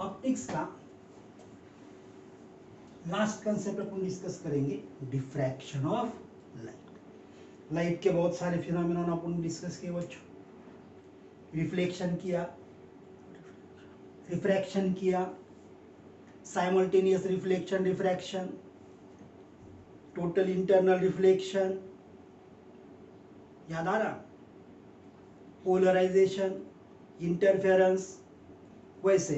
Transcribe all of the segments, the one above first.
Optics का last concept अपन discuss करेंगे diffraction of light. Light के बहुत सारे फिनोमेनन अपन डिस्कस किए बच्चों। रिफ्लेक्शन किया, रिफ्रैक्शन किया, simultaneous reflection, refraction, total internal reflection, याद आ रहा, पोलराइजेशन, इंटरफेरेंस। वैसे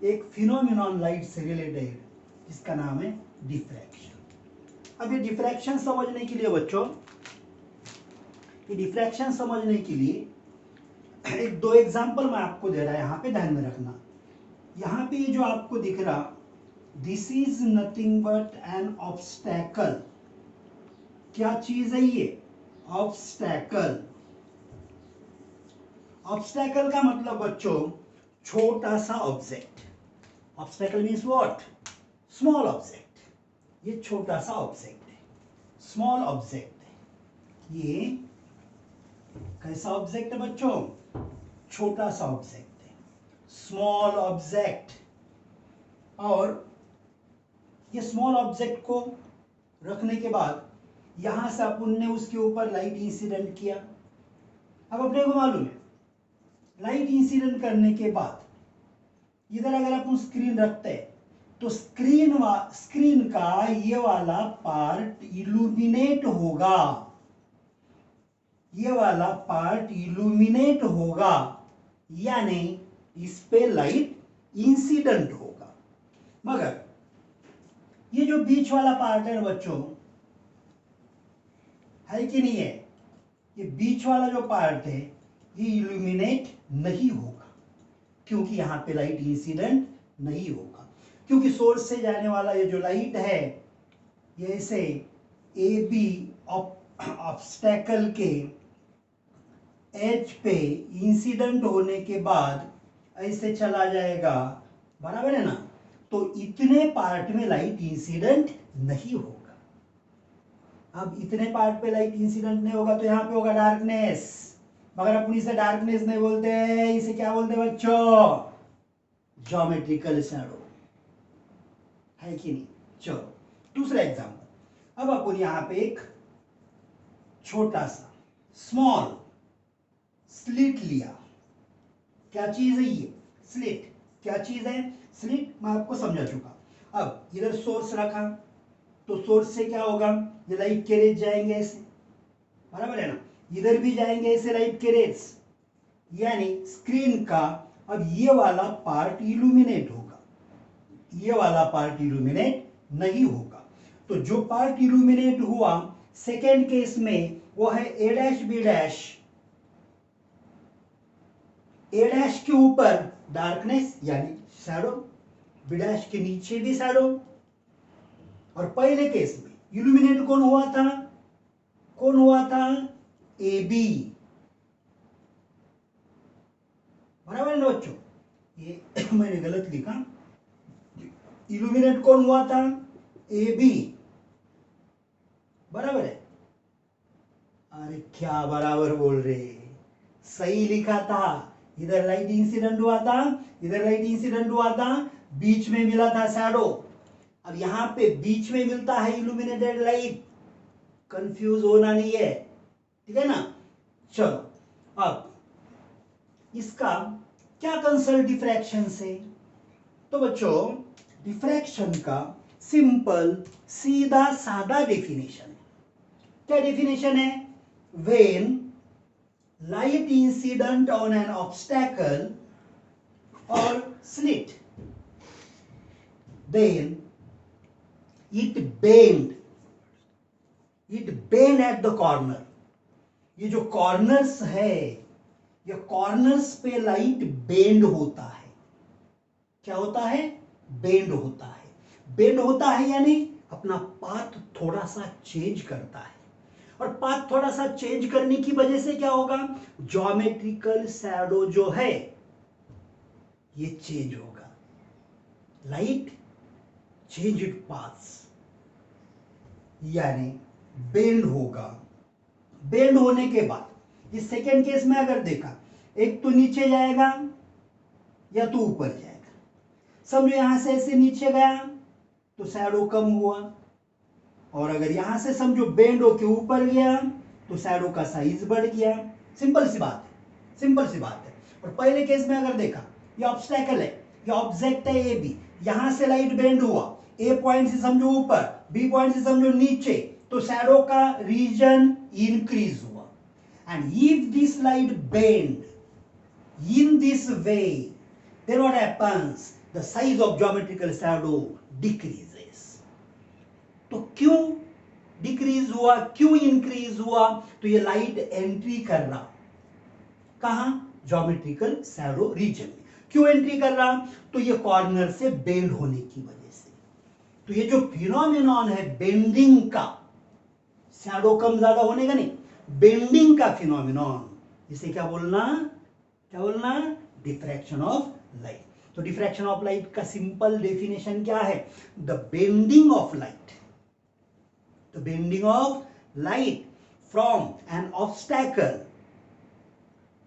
एक फिनोमेनन लाइट से रिलेटेड जिसका नाम है डिफ्रैक्शन। अब ये डिफ्रैक्शन समझने के लिए बच्चों, ये डिफ्रैक्शन समझने के लिए एक दो एग्जांपल मैं आपको दे रहा है, यहाँ पे ध्यान में रखना। यहाँ पे जो आपको दिख रहा, this is nothing but an obstacle. क्या चीज है ये? ऑब्स्टैकल। ऑब्स्टैकल का मतलब बच्चों छोटा सा object. Obstacle means what? Small object. ये छोटा सा ऑब्जेक्ट है, स्मॉल ऑब्जेक्ट है। ये कैसा ऑब्जेक्ट है बच्चों? छोटा सा ऑब्जेक्ट है, स्मॉल ऑब्जेक्ट। और ये स्मॉल ऑब्जेक्ट को रखने के बाद यहां से अपन ने उसके ऊपर लाइट इंसिडेंट किया। अब अपने को मालूम है लाइट इंसिडेंट करने के बाद इधर अगर अपन स्क्रीन रखते हैं तो स्क्रीन का ये वाला पार्ट इल्यूमिनेट होगा, ये वाला पार्ट इल्यूमिनेट होगा, यानी इस पे लाइट इंसिडेंट होगा। मगर ये जो बीच वाला पार्ट है बच्चों, है कि नहीं है? ये बीच वाला जो पार्ट है ये इल्यूमिनेट नहीं होगा, क्योंकि यहां पे लाइट इंसिडेंट नहीं होगा। क्योंकि सोर्स से जाने वाला ये जो लाइट है ये ऐसे ए बी ऑब्स्टैकल के एज पे इंसिडेंट होने के बाद ऐसे चला जाएगा, बराबर है ना? तो इतने पार्ट में लाइट इंसिडेंट नहीं होगा। अब इतने पार्ट पे लाइट इंसिडेंट नहीं होगा तो यहां पे होगा डार्कनेस। मगर अपन इसे डार्कनेस नहीं बोलते, इसे क्या बोलते हैं बच्चों? ज्योमेट्रिकल शैडो, है कि नहीं? चलो दूसरा एग्जांपल। अब अपन यहां पे एक छोटा सा स्मॉल स्लिट लिया। क्या चीज है ये? स्लिट। क्या चीज है? स्लिट। मैं आपको समझा चुका। अब इधर सोर्स रखा तो सोर्स से क्या होगा? ये लाइट के रेज जाएंगे ऐसे, बराबर है ना? इधर भी जाएंगे ऐसे लाइट के रेज, यानी स्क्रीन का अब ये वाला पार्ट इल्यूमिनेट होगा, ये वाला पार्ट इल्यूमिनेट नहीं होगा। तो जो पार्ट इल्यूमिनेट हुआ सेकेंड केस में वो है ए डैश बी डैश। ए डैश के ऊपर डार्कनेस यानी शैडो, बी डैश के नीचे भी शैडो। और पहले केस में इल्यूमिनेट कौन हुआ था? कौन हुआ था? ए बी, बराबर है ना बच्चों? ये मैंने गलत लिखा। इल्यूमिनेट कौन हुआ था? ए बी, बराबर है? अरे क्या बराबर बोल रहे, सही लिखा था। इधर लाइट इंसिडेंट हुआ था, इधर लाइट इंसिडेंट हुआ था, बीच में मिला था शैडो। अब यहां पे बीच में मिलता है इल्यूमिनेटेड लाइट, कंफ्यूज होना नहीं है, ठीक है ना? चलो अब इसका क्या कंसर्न डिफ्रैक्शन से? तो बच्चों डिफ्रैक्शन का सिंपल सीधा सादा डेफिनेशन है। क्या डेफिनेशन है? When light incident on an obstacle और slit, then it bend at the corner। ये जो कॉर्नर्स है, ये कॉर्नर्स पे लाइट बेंड होता है। क्या होता है? बेंड होता है। बेंड होता है यानी अपना पाथ थोड़ा सा चेंज करता है। और पाथ थोड़ा सा चेंज करने की वजह से क्या होगा? ज्योमेट्रिकल शैडो जो है ये चेंज होगा। लाइट चेंज इट पाथ्स, यानी बेंड होगा। बेंड होने के बाद इस सेकेंड केस में अगर देखा, एक तो नीचे जाएगा या तो ऊपर जाएगा। समझो यहां से ऐसे नीचे गया तो शैडो कम हुआ, और अगर यहां से समझो बेंड होके ऊपर गया तो शैडो का साइज बढ़ गया। सिंपल सी बात है, सिंपल सी बात है। और पहले केस में अगर देखा, ये ऑब्स्टैकल है, ये ऑब्जेक्ट है ए बी, यहां से लाइट बेंड हुआ, ए पॉइंट से समझो ऊपर, बी पॉइंट से समझो नीचे, तो शैडो का रीजन इंक्रीज हुआ। And if this light bend in this way, then what happens? The size of geometrical shadow decreases. तो क्यों डिक्रीज हुआ, क्यों इंक्रीज हुआ? तो ये लाइट एंट्री कर रहा, कहां? ज्योमेट्रिकल शैडो रीजन में। क्यों एंट्री कर रहा? तो ये कॉर्नर से बेंड होने की वजह से। तो ये जो फिनोमिनॉन है बेंडिंग का, शैडो कम ज्यादा होने का नहीं, बेंडिंग का फिनोमिनॉन, इसे क्या बोलना? क्या बोलना? Diffraction of light. तो डिफ्रैक्शन ऑफ लाइट का सिंपल डेफिनेशन क्या है? The bending of light, the bending of light from an obstacle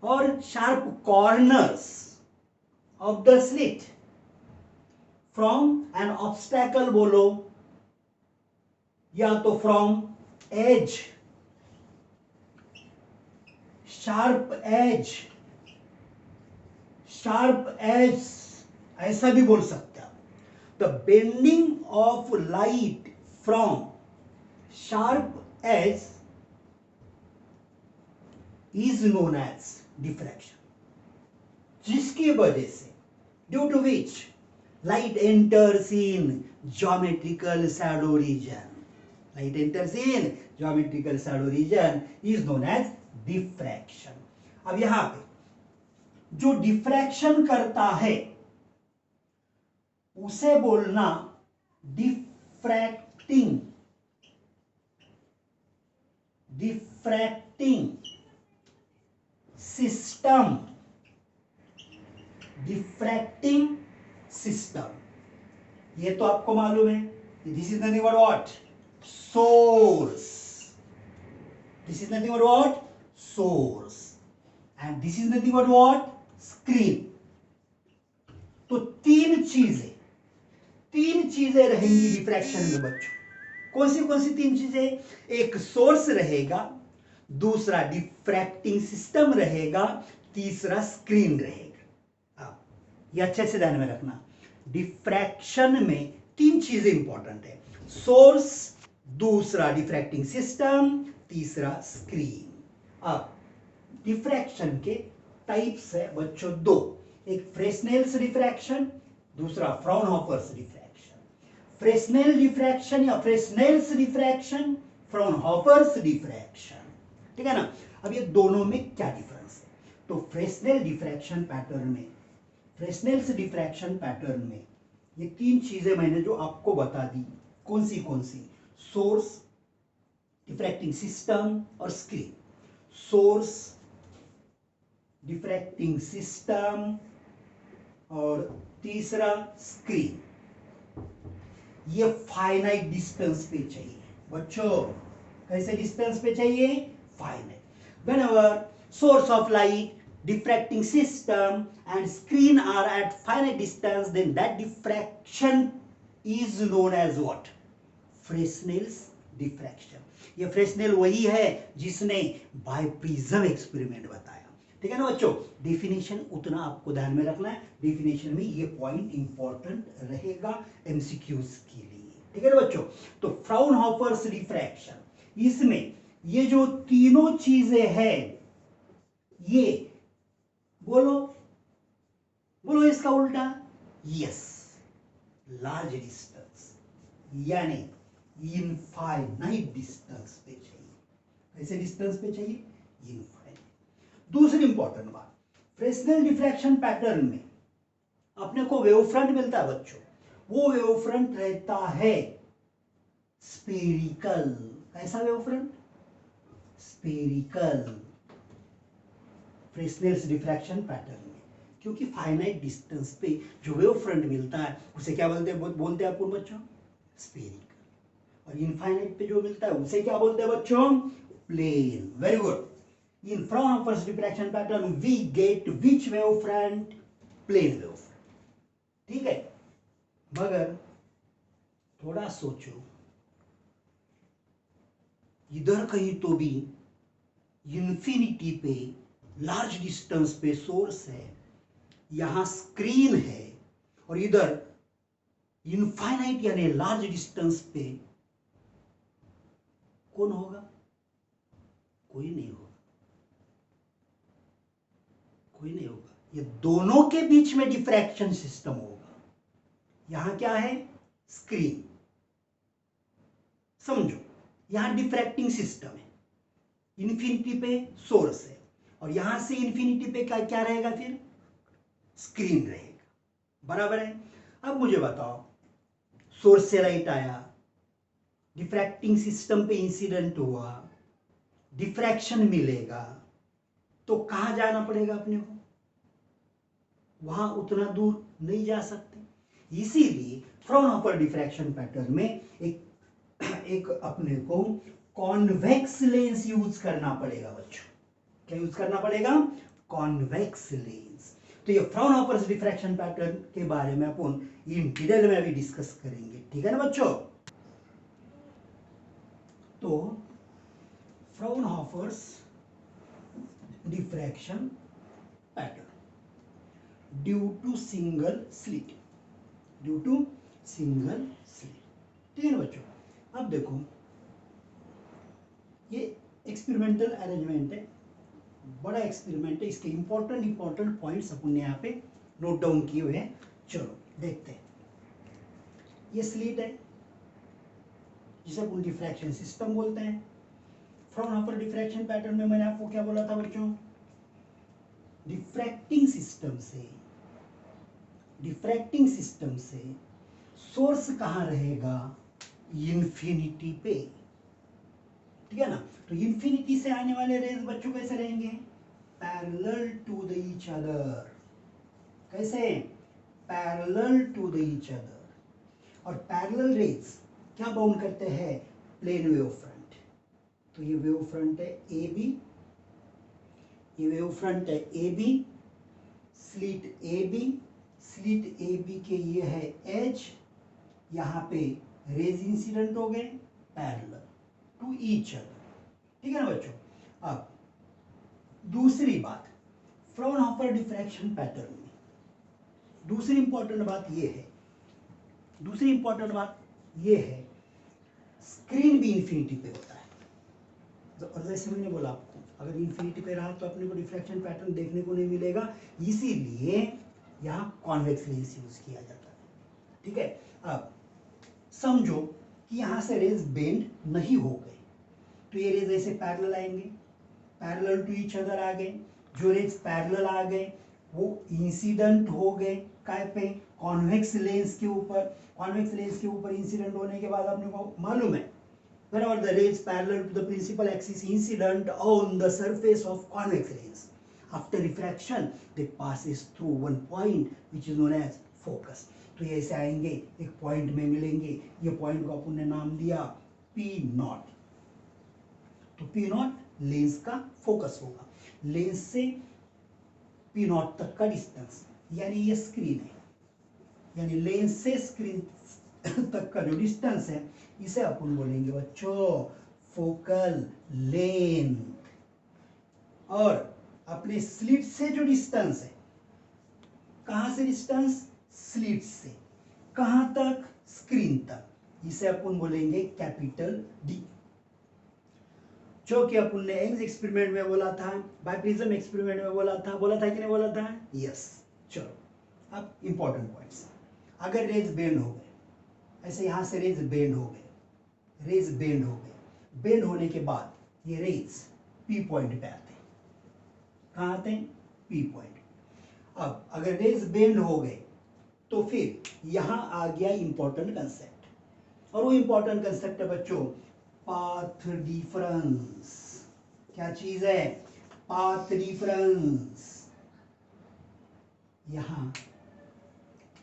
और sharp corners of the slit, from an obstacle बोलो या तो from edge, sharp edge, sharp edge ऐसा भी बोल सकते हैं। The bending of light from sharp edge is known as diffraction, जिसकी वजह से, due to which light enters in geometrical shadow region, light enters in geometrical shadow region is known as diffraction. अब यहां पे जो डिफ्रैक्शन करता है उसे बोलना डिफ्रैक्टिंग, डिफ्रैक्टिंग सिस्टम, डिफ्रैक्टिंग सिस्टम। ये तो आपको मालूम है, this is nothing but what? Source. This is nothing but what? Source. And this is nothing but what? Screen. तो तीन चीजें रहेंगी डिफ्रैक्शन में बच्चों। कौन सी तीन चीजें? एक सोर्स रहेगा, दूसरा डिफ्रैक्टिंग सिस्टम रहेगा, तीसरा स्क्रीन रहेगा। ये अच्छे से ध्यान में रखना, डिफ्रैक्शन में तीन चीजें इंपॉर्टेंट है, सोर्स, दूसरा डिफ्रैक्टिंग सिस्टम, तीसरा स्क्रीन। अब डिफ्रैक्शन के टाइप्स है बच्चों दो, एक फ्रेस्नेल्स डिफ्रैक्शन, दूसरा फ्राउनहोफर्स डिफ्रैक्शन। फ्रेस्नेल डिफ्रैक्शन या फ्रेस्नेल्स डिफ्रैक्शन, फ्राउनहोफर्स डिफ्रैक्शन, ठीक है ना। अब ये दोनों में क्या डिफरेंस है? तो फ्रेस्नेल डिफ्रैक्शन पैटर्न में, फ्रेस्नेल्स डिफ्रैक्शन पैटर्न में ये तीन चीजें मैंने जो आपको बता दी, कौन सी? सोर्स, डिफ्रैक्टिंग सिस्टम और स्क्रीन। सोर्स, डिफ्रैक्टिंग सिस्टम और तीसरा स्क्रीन। ये फाइनाइट डिस्टेंस पे चाहिए बच्चों। कैसे डिस्टेंस पे चाहिए? Finite. Whenever source of light, diffracting system and screen are at finite distance, then that diffraction is known as what? Fresnel's diffraction. ये फ्रेस्नेल वही है जिसने बाइप्रिज्म एक्सपेरिमेंट बताया, ठीक है ना बच्चों। डेफिनेशन उतना आपको ध्यान में रखना है, डेफिनेशन में ये पॉइंट इंपॉर्टेंट रहेगा एमसीक्यूज के लिए, ठीक है ना बच्चों। तो फ्राउनहोफर्स डिफ्रैक्शन, इसमें ये जो तीनों चीजें हैं, ये बोलो इसका उल्टा, यस, लार्ज डिस्टेंस यानी इनफाइनाइट डिस्टेंस पे चाहिए। कैसे डिस्टेंस पे चाहिए? इनफाइनाइट। दूसरी इंपॉर्टेंट बात, फ्रेस्नेल डिफ्रैक्शन पैटर्न में अपने को वेव फ्रंट मिलता है बच्चों, वो वेव फ्रंट रहता है स्फेरिकल। कैसा wave front? Spherical, Fresnel's diffraction pattern में, क्योंकि फाइनाइट डिस्टेंस पे जो वेव फ्रंट मिलता है उसे क्या बोलते हैं आपको बच्चों? स्फेरिकल। और इनफाइनाइट पे जो मिलता है उसे क्या बोलते हैं बच्चों? Plane. Very good. In Fraunhofer's diffraction pattern we get which wave front? Plane wave front, ठीक है। मगर थोड़ा सोचो, इधर कहीं तो भी इन्फिनिटी पे लार्ज डिस्टेंस पे सोर्स है, यहां स्क्रीन है, और इधर इनफाइनाइट यानी लार्ज डिस्टेंस पे कौन होगा? कोई नहीं होगा, कोई नहीं होगा। ये दोनों के बीच में डिफ्रैक्शन सिस्टम होगा। यहां क्या है? स्क्रीन। समझो, यहां डिफ्रैक्टिंग सिस्टम है, इन्फिनिटी पे सोर्स है, और यहां से इन्फिनिटी पे क्या क्या रहेगा? फिर स्क्रीन रहेगा। बराबर है? अब मुझे बताओ, सोर्स से लाइट आया, डिफ्रैक्टिंग सिस्टम पे इंसिडेंट हुआ, डिफ्रैक्शन मिलेगा, तो कहां जाना पड़ेगा अपने को? वहां उतना दूर नहीं जा सकते। इसीलिए फ्राउनहोफर डिफ्रैक्शन पैटर्न में एक अपने को कॉन्वेक्स लेंस यूज करना पड़ेगा बच्चों। क्या यूज करना पड़ेगा? Convex lens. तो ये फ्राउनहोफर डिफ्रैक्शन पैटर्न के बारे में अपन इन डिटेल में अभी डिस्कस करेंगे, ठीक है ना बच्चों? तो Fraunhofer diffraction pattern due to single slit, due to single slit, ठीक है ना बच्चों? अब देखो, ये एक्सपेरिमेंटल अरेंजमेंट है, बड़ा एक्सपेरिमेंट है, इसके इंपॉर्टेंट पॉइंट्स अपन ने यहाँ पे नोट डाउन किए हुए हैं। चलो देखते हैं। ये स्लिट है जिसे अपन डिफ्रैक्शन सिस्टम बोलते हैं। फ्राउनहोफर डिफ्रैक्शन पैटर्न में मैंने आपको क्या बोला था बच्चों? डिफ्रैक्टिंग सिस्टम से सोर्स कहां रहेगा? इन्फिनिटी पे, ठीक है ना? तो इन्फिनिटी से आने वाले रेज बच्चों कैसे रहेंगे? Parallel to the each other. कैसे? Parallel to the each other. और पैरेलल रेज क्या बाउंड करते हैं? Plane wave front. तो ये वेव फ्रंट है ए बी, ये वेव फ्रंट है A B, slit A B के ये है एज, यहां पे रेज इंसिडेंट हो गए पैरेलल टू ईच अदर, ठीक है ना बच्चों? अब दूसरी बात, फ्राउनहोफर डिफ्रैक्शन पैटर्न में दूसरी इंपॉर्टेंट बात ये है, स्क्रीन भी इन्फिनिटी पे होता है। और जैसे मैंने बोला आपको, अगर इन्फिनिटी पे रहा तो अपने को डिफ्रैक्शन पैटर्न देखने को नहीं मिलेगा, इसीलिए यहाँ कॉन्वेक्स लेंस यूज किया जाता है, ठीक है? अब समझो कि यहां से रेज बेंड नहीं हो गए, तो ये रेज ऐसे पैरेलल आएंगे, पैरेलल टू ईच अदर आ गए। जो रेज पैरेलल आ गए वो इंसिडेंट हो गए काय पे? कॉन्वेक्स लेंस के ऊपर। कॉन्वेक्स लेंस के ऊपर इंसिडेंट होने के बाद अपने को मालूम है, whenever the rays parallel to the principal axis incident on the surface of convex lens, after refraction they passes through one point which is known as focus. तो ये ऐसे आएंगे, एक पॉइंट में मिलेंगे, ये पॉइंट को अपन ने नाम दिया P0। तो P0 लेंस का फोकस होगा, लेंस से P0 तक का डिस्टेंस, यानी ये स्क्रीन है, यानी लेंस से स्क्रीन तक का जो डिस्टेंस है इसे अपन बोलेंगे बच्चों फोकल लेंथ। और अपने स्लिट से जो डिस्टेंस है, कहां से डिस्टेंस? स्लिट से कहां तक? स्क्रीन तक, इसे अपन बोलेंगे कैपिटल डी। जो कि अपन ने एंग्स एक्सपेरिमेंट में बोला था, बाइप्रिज्म एक्सपेरिमेंट में बोला था कि नहीं बोला था? यस। चलो अब इंपॉर्टेंट पॉइंट्स, अगर रेज बेंड हो गए, ऐसे यहां से रेज बेंड हो गए, बेंड होने के बाद ये रेज पी पॉइंट पे आते हैं। कहां आते हैं? P point. अब अगर रेज बेंड हो गए तो फिर यहां आ गया इंपॉर्टेंट कंसेप्ट, और वो इंपॉर्टेंट कंसेप्ट है बच्चों पाथ डिफरेंस। क्या चीज है? Path difference. यहां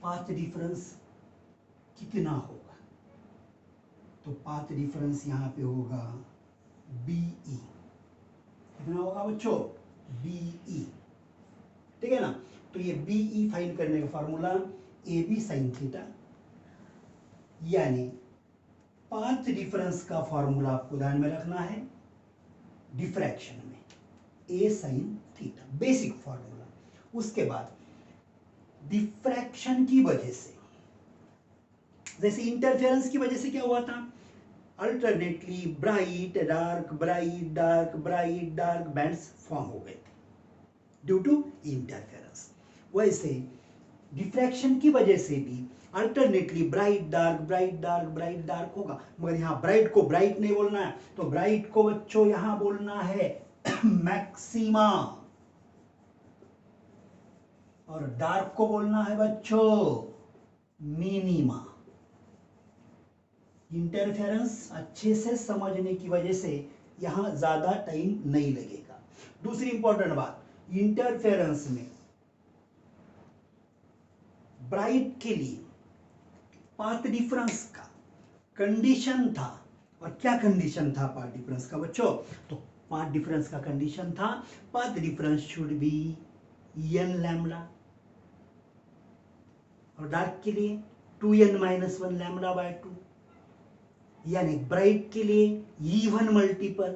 पाथ डिफरेंस कितना होगा? तो पाथ डिफरेंस यहां पे होगा BE। कितना होगा बच्चों? BE, ठीक है ना? तो ये BE फाइंड करने का फॉर्मूला AB sin थीटा यानी पाथ डिफरेंस का फॉर्मूला आपको ध्यान में रखना है डिफ्रैक्शन में, ए साइन थीटा, बेसिक फॉर्मूला। उसके बाद डिफ्रैक्शन की वजह से, जैसे इंटरफेरेंस की वजह से क्या हुआ था, alternately bright dark bright dark bright dark bands form हो गए थे ड्यू टू इंटरफेरेंस। वैसे डिफ्रैक्शन की वजह से भी alternately bright dark bright dark bright dark होगा, मगर यहाँ ब्राइट को ब्राइट नहीं बोलना है, तो ब्राइट को बच्चों यहां बोलना है मैक्सिमा, और डार्क को बोलना है बच्चों मिनिमा। इंटरफेरेंस अच्छे से समझने की वजह से यहां ज्यादा टाइम नहीं लगेगा। दूसरी इंपॉर्टेंट बात, इंटरफेरेंस में ब्राइट के लिए पाथ डिफरेंस का कंडीशन था, और क्या कंडीशन था पाथ डिफरेंस का बच्चों, तो पाथ डिफरेंस का कंडीशन था path difference should be n lambda, और डार्क के लिए 2n माइनस 1 लैम्डा बाय 2, यानी ब्राइट के लिए इवन मल्टीपल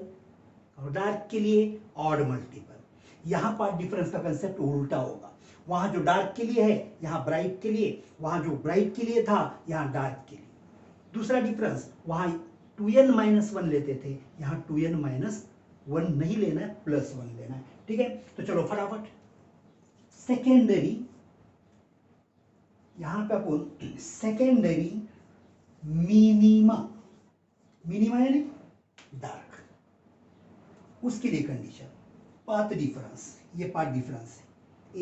और डार्क के लिए ऑड मल्टीपल। यहां पाथ डिफरेंस का कंसेप्ट उल्टा होगा, वहां जो डार्क के लिए है यहां ब्राइट के लिए, वहां जो ब्राइट के लिए था यहां डार्क के लिए। दूसरा डिफरेंस, वहां 2n माइनस 1 लेते थे, यहां 2n माइनस 1 नहीं लेना है, प्लस 1 लेना है। ठीक है, तो चलो फटाफट सेकेंडरी, यहां पे अपन सेकेंडरी मिनिमा, मिनिमा यानी डार्क, उसके लिए कंडीशन पाथ डिफरेंस, ये पाथ डिफरेंस है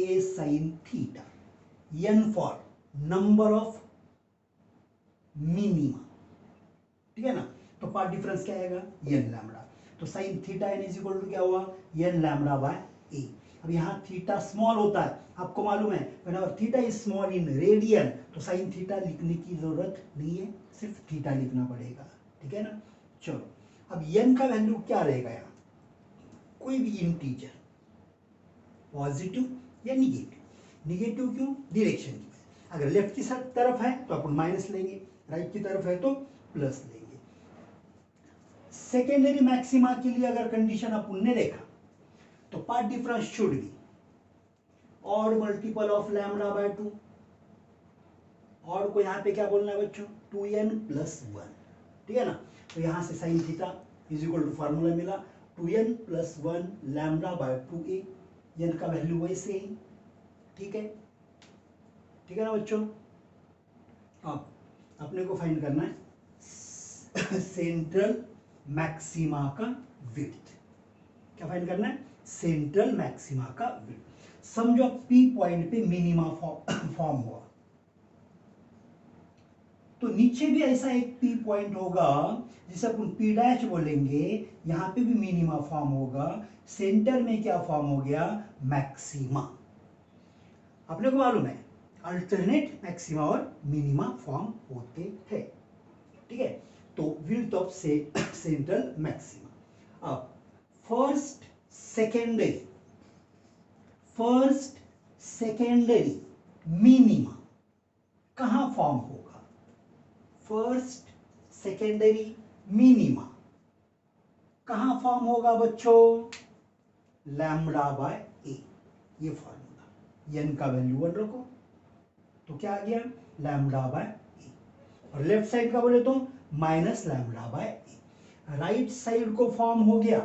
a sin theta, n for number of minima, ठीक है ना, तो पाथ डिफरेंस क्या आएगा एन लैम्डा, तो sin theta n is equal to क्या हुआ एन लैम्डा बाय ए। अब यहाँ थीटा स्मॉल होता है, आपको मालूम है whenever theta is small in radian, तो साइन थीटा लिखने की जरूरत नहीं है, सिर्फ थीटा लिखना पड़ेगा, ठीक है ना। चलो अब n का वैल्यू क्या रहेगा यहाँ, कोई भी इंटीजर, पॉजिटिव या निगेटिव। निगेटिव क्यों, डायरेक्शन की, अगर लेफ्ट की तरफ है तो अपन माइनस लेंगे, राइट की तरफ है तो प्लस लेंगे। सेकेंडरी मैक्सिमा के लिए अगर कंडीशन अपन ने देखा तो path difference should be odd multiple of lambda by 2, और को यहाँ पे क्या बोलना है बच्चों 2n प्लस 1, ठीक है ना। तो यहां से sine theta is equal to formula मिला 2n plus 1 lambda by 2a, n का वैल्यू वैसे ही, ठीक है, ठीक है ना बच्चों। अब अपने को फाइंड करना है सेंट्रल मैक्सिमा का विड्थ, क्या फाइंड करना है सेंट्रल मैक्सिमा का विड्थ। समझो पी पॉइंट पे मिनिमा फॉर्म हुआ, तो नीचे भी ऐसा एक पी पॉइंट होगा जिसे अपन पी डैश बोलेंगे, यहां पे भी मिनिमा फॉर्म होगा, सेंटर में क्या फॉर्म हो गया मैक्सिमा। अपने को मालूम है अल्टरनेट मैक्सिमा और मिनिमा फॉर्म होते हैं, ठीक है। तो विड्थ ऑफ से सेंट्रल मैक्सिमा। अब फर्स्ट सेकेंडरी मिनिमा कहां फॉर्म होगा, फर्स्ट सेकेंडरी मिनिमा कहां फॉर्म होगा बच्चों लैम्डा बाय ए, ये फॉर्मूला, एन का वैल्यू 1 रखो तो क्या आ गया लैम्डा बाय ए, और लेफ्ट साइड का बोले तो minus lambda by a. Right side को फॉर्म हो गया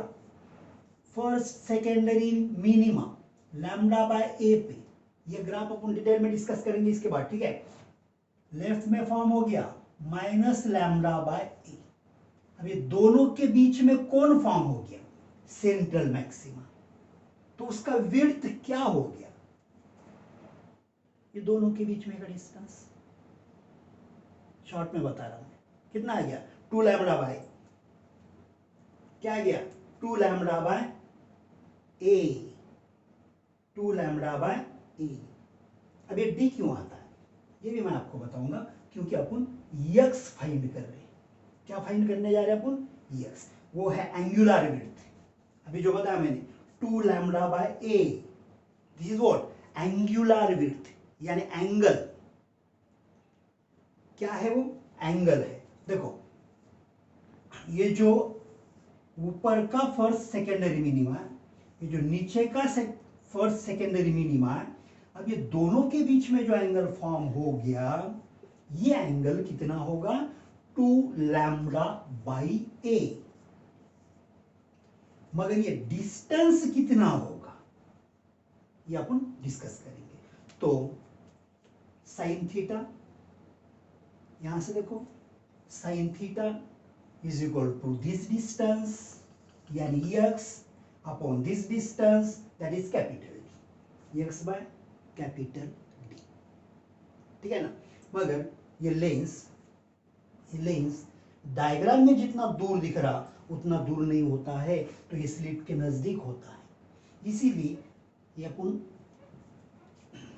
first secondary minima lambda by a पे, ये ग्राफ अपन डिटेल में डिस्कस करेंगे इसके बाद, ठीक है। लेफ्ट में फॉर्म हो गया माइनस लैम्डा बाय ए, अब ये दोनों के बीच में कौन फॉर्म हो गया सेंट्रल मैक्सिमा, तो उसका विड्थ क्या हो गया, ये दोनों के बीच में का डिस्टेंस, शॉर्ट में बता रहा हूं कितना आ गया 2 लैम्डा बाय, क्या आ गया 2 lambda by a, 2 lambda by a. अब ये डी क्यों आता है ये भी मैं आपको बताऊंगा, क्योंकि अपन यक्स फाइंड कर रहे हैं, क्या फाइंड करने जा रहे हैं अपन यक्स, वो है एंगुलर विड्थ। अभी जो बताया मैंने 2 lambda by A, this is what angular width, यानी एंगल, क्या है वो एंगल है, देखो ये जो ऊपर का फर्स्ट सेकेंडरी मिनिमा है, ये जो नीचे का फर्स्ट सेकेंडरी मिनिमा है, अब ये दोनों के बीच में जो एंगल फॉर्म हो गया, ये एंगल कितना होगा 2 लैम्बडा बाई ए। मगर ये डिस्टेंस कितना होगा ये अपन डिस्कस करेंगे। तो साइन थीटा, यहां से देखो sine theta is equal to this distance यानी x upon this distance that is capital D, x by capital D, ठीक है ना। मगर ये लेंस डायग्राम में जितना दूर दिख रहा उतना दूर नहीं होता है, तो ये स्लिट के नजदीक होता है, इसीलिए ये अपन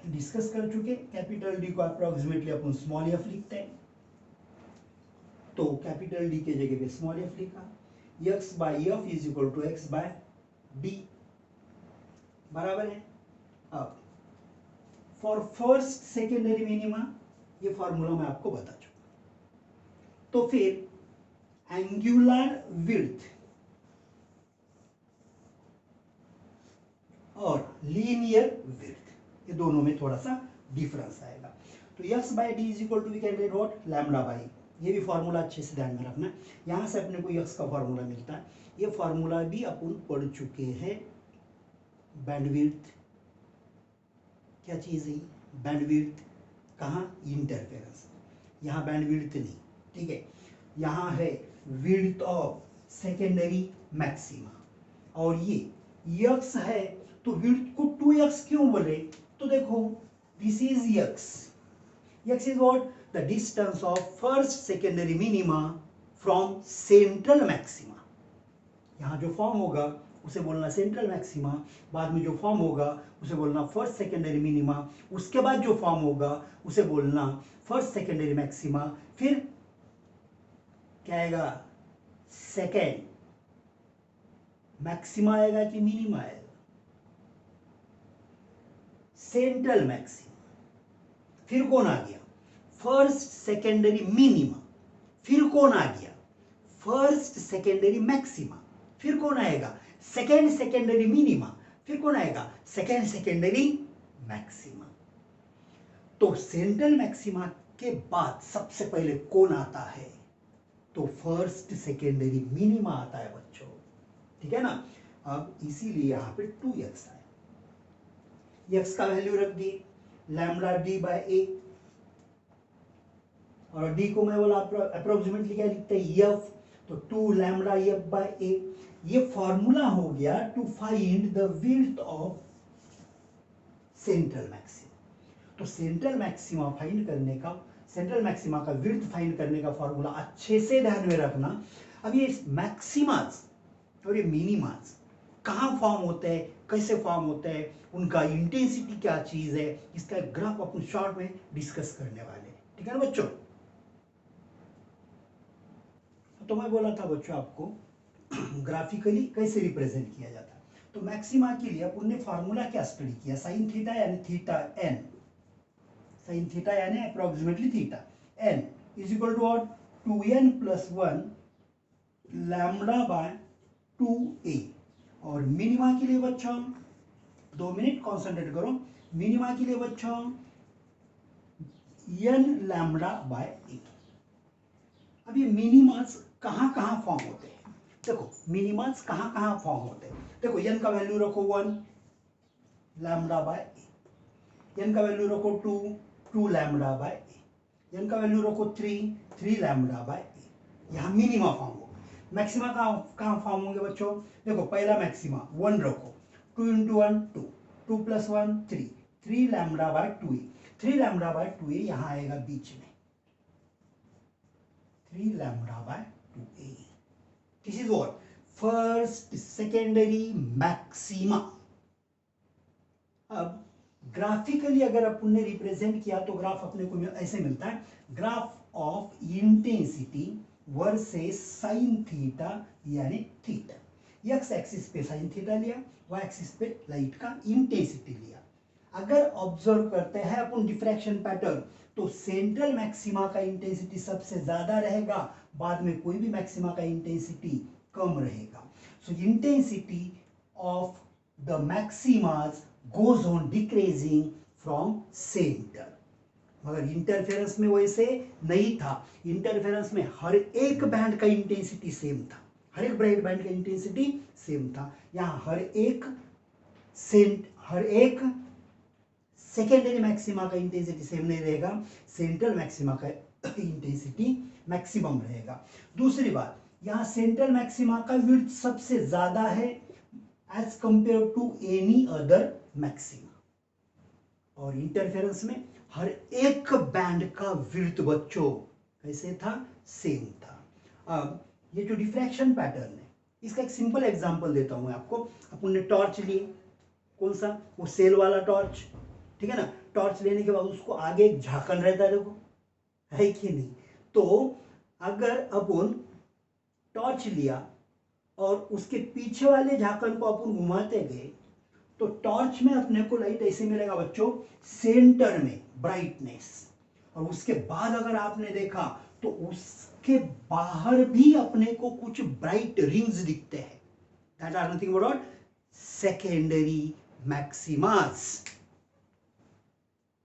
डिस्कस कर चुके। कैपिटल डी को अप्रोक्सीमेटली अपन स्मॉल एफ लिखते हैं, तो कैपिटल डी के जगह पे स्मॉल एफ लिखा, x by F is equal to X by D बराबर है। अब फॉर फर्स्ट सेकेंडरी मिनिमा ये फॉर्मूला मैं आपको बता चुका। तो फिर एंगुलर विड्थ और लीनियर विड्थ, ये दोनों में थोड़ा सा डिफरेंस आएगा। तो x by D is equal to we can write what lambda by, ये भी फॉर्मूला अच्छे से ध्यान में रखना। यहां से अपने को x का फॉर्मूला मिलता है, ये फॉर्मूला भी अपन पढ़ चुके हैं। बैंडविड्थ क्या चीज है, बैंडविड्थ कहाँ, इंटरफेरेंस, यहाँ बैंडविड्थ नहीं, ठीक है, यहाँ है विड्थ ऑफ सेकेंडरी मैक्सिमा, और ये x है तो विड्थ को 2x क्यों बोले, तो देखो this is x is what the distance of first secondary minima from central maxima. यहाँ जो फॉर्म होगा उसे बोलना सेंट्रल मैक्सिमा, बाद में जो फॉर्म होगा उसे बोलना फर्स्ट सेकेंडरी मिनिमा, उसके बाद जो फॉर्म होगा उसे बोलना फर्स्ट सेकेंडरी मैक्सिमा, फिर क्या आएगा सेकेंड मैक्सिमा आएगा कि मिनिमा आएगा, सेंट्रल मैक्सिमा, फिर कौन आ गया फर्स्ट सेकेंडरी मिनिमा, फिर कौन आ गया फर्स्ट सेकेंडरी मैक्सिमा, फिर कौन आएगा सेकेंड सेकेंडरी मिनिमा, फिर कौन आएगा सेकेंड सेकेंडरी मैक्सिमा। तो सेंट्रल मैक्सिमा के बाद सबसे पहले कौन आता है, तो फर्स्ट सेकेंडरी मिनिमा आता है बच्चों, ठीक है ना। अब इसीलिए यहां पे 2x आया, x का वैल्यू रख दिए लैम्बडा डी बाय ए, और डी को मैं बोला अप्रोक्सीमेटली क्या लिखते हैं f, तो 2 लैम्बडा एफ बाय ए। ये फॉर्मूला हो गया to find the width of central maxima. तो सेंट्रल मैक्सिमा फाइंड करने का, सेंट्रल मैक्सिमा का विड्थ फाइंड करने का फॉर्मूला अच्छे से ध्यान में रखना। अब ये मैक्सिमास और ये मिनिमास कहाँ फॉर्म होते हैं, कैसे फॉर्म होते हैं, उनका इंटेंसिटी क्या चीज है, इसका ग्राफ अपन शॉर्ट में डिस्कस करने वाले हैं, ठीक है ना बच्चों। तो मैं बोला था बच्चों आपको ग्राफिकली कैसे रिप्रेजेंट किया जाता है। तो मैक्सिमा के लिए अपन ने फॉर्मूला क्या स्टडी किया, साइन थीटा यानी थीटा एन, साइन थीटा यानी approximately theta n is equal to what 2n plus 1 lambda by 2a। और मिनिमा के लिए बच्चों 2 मिनट कॉन्सेंट्रेट करो, मिनिमा के लिए बच्चों n लैम्बडा बाय ए। अब ये मिनिमास कहाँ कहाँ फॉर्म होते हैं, देखो मिनिमास कहाँ कहाँ फॉर्म होते हैं। देखो n का वैल्यू रखो 1 लैम्बडा बाय ए, n का वैल्यू रखो 2 लैम्बडा बाय ए, n का वैल्यू रखो 3 लैम्बडा बाय ए, यहाँ मिनिमा फॉर्म होगा। मैक्सिमा कहाँ फॉर्म होंगे बच्चों, देखो पहला मैक्सिमा 1 रखो, 2 into 1 2 plus 1 3 lambda by 2a, 3 lambda by 2a यहाँ आएगा बीच में 3 lambda by 2a। This is what first secondary maxima. अब ग्राफिकली अगर अपन ने रिप्रेजेंट किया तो ग्राफ अपने को ऐसे मिलता है, graph of intensity versus sign theta यानी थीटा। एक्स एक्सिस पे साइन थीटा लिया, वाई एक्सिस पे लाइट का इंटेंसिटी लिया। अगर ऑब्जर्व करते हैं अपन डिफ्रैक्शन पैटर्न, तो सेंट्रल मैक्सिमा का इंटेंसिटी सबसे ज्यादा रहेगा, बाद में कोई भी मैक्सिमा का इंटेंसिटी कम रहेगा। सो intensity of the maximas goes on decreasing from centre. मगर इंटरफेरेंस में वैसे नहीं था, इंटरफेरेंस में हर एक बैंड का इंटेंसिटी सेम था, हर एक ब्राइट बैंड का इंटेंसिटी सेम था। यहाँ हर एक सेकेंडरी मैक्सिमा का इंटेंसिटी सेम नहीं रहेगा, सेंट्रल मैक्सिमा का इंटेंसिटी मैक्सिमम रहेगा। दूसरी बात, यहाँ सेंट्रल मैक्सिमा का विड्थ सबसे ज्यादा है as compare to any other maxima, और इंटरफेरेंस में हर एक बैंड का विड्थ बच्चों कैसे था, सेम था। अब ये जो डिफ्रैक्शन पैटर्न है, इसका एक सिंपल एग्जांपल देता हूं मैं आपको। अपन ने टॉर्च लिए, कौन सा, वो सेल वाला टॉर्च, ठीक है ना। टॉर्च लेने के बाद उसको आगे एक झाकन रहता है, देखो है कि नहीं। तो अगर अपन टॉर्च लिया और उसके पीछे वाले झाकन को अपन घुमाते गए, तो टॉर्च में अपने को लाइट ऐसे मिलेगा बच्चों, सेंटर में ब्राइटनेस, और उसके बाद अगर आपने देखा तो उसके बाहर भी अपने को कुछ ब्राइट रिंग्स दिखते हैं। That are nothing but secondary maxima.